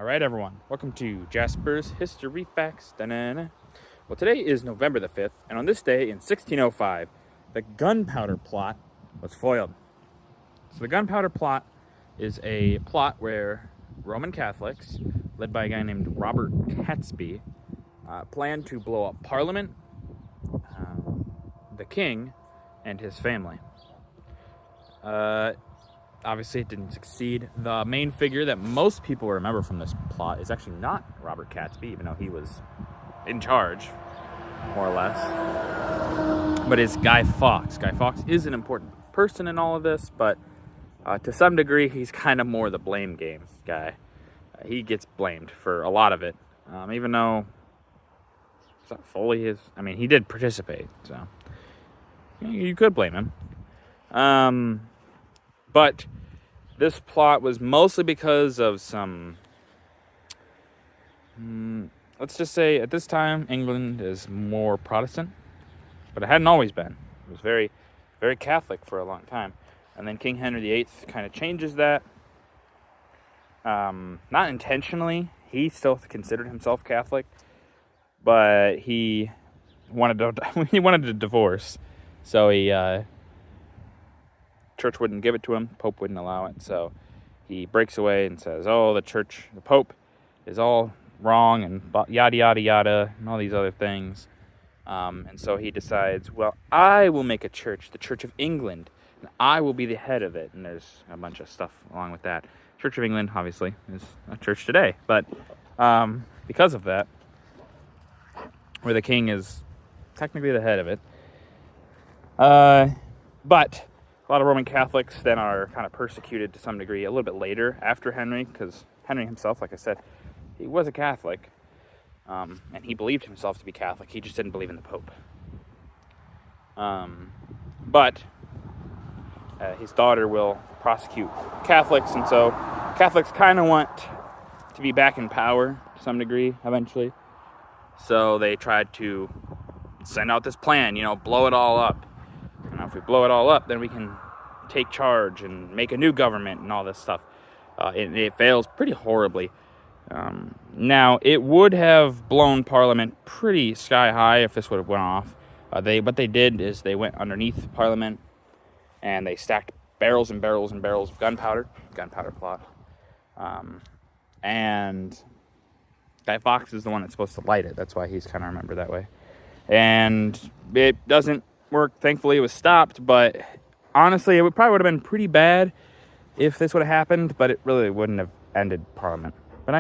All right, everyone. Welcome to Jasper's History Facts. Da-na-na. Well, today is November the 5th, and on this day in 1605, the gunpowder plot was foiled. So the gunpowder plot is a plot where Roman Catholics, led by a guy named Robert Catesby, planned to blow up Parliament, the king, and his family. Obviously, it didn't succeed. The main figure that most people remember from this plot is actually not Robert Catesby, even though he was in charge, more or less. But it's Guy Fawkes. Guy Fawkes is an important person in all of this, but to some degree, he's kind of more the blame game guy. He gets blamed for a lot of it, even though it's not fully his. I mean, he did participate, so you could blame him. But this plot was mostly because of some, let's just say at this time, England is more Protestant, but it hadn't always been. It was very, very Catholic for a long time. And then King Henry VIII kind of changes that. Not intentionally. He still considered himself Catholic, but he wanted a divorce. So church wouldn't give it to him. Pope wouldn't allow it. So he breaks away and says, oh, the Pope is all wrong and yada, yada, yada, and all these other things. And so he decides, well, I will make a church, the Church of England, and I will be the head of it. And there's a bunch of stuff along with that. Church of England, obviously, is a church today. But because of that, where the king is technically the head of it, but a lot of Roman Catholics then are kind of persecuted to some degree a little bit later after Henry, because Henry himself, like I said, he was a Catholic, and he believed himself to be Catholic. He just didn't believe in the Pope. But his daughter will prosecute Catholics, and so Catholics kind of want to be back in power to some degree eventually. So they tried to send out this plan, blow it all up. If we blow it all up, then we can take charge and make a new government and all this stuff. It fails pretty horribly. Now, it would have blown Parliament pretty sky high if this would have went off. What they did is they went underneath Parliament and they stacked barrels and barrels and barrels of gunpowder plot. And Guy Fawkes is the one that's supposed to light it. That's why he's kind of remembered that way. And it doesn't work. Thankfully, it was stopped, but honestly, it probably would have been pretty bad if this would have happened, but it really wouldn't have ended Parliament.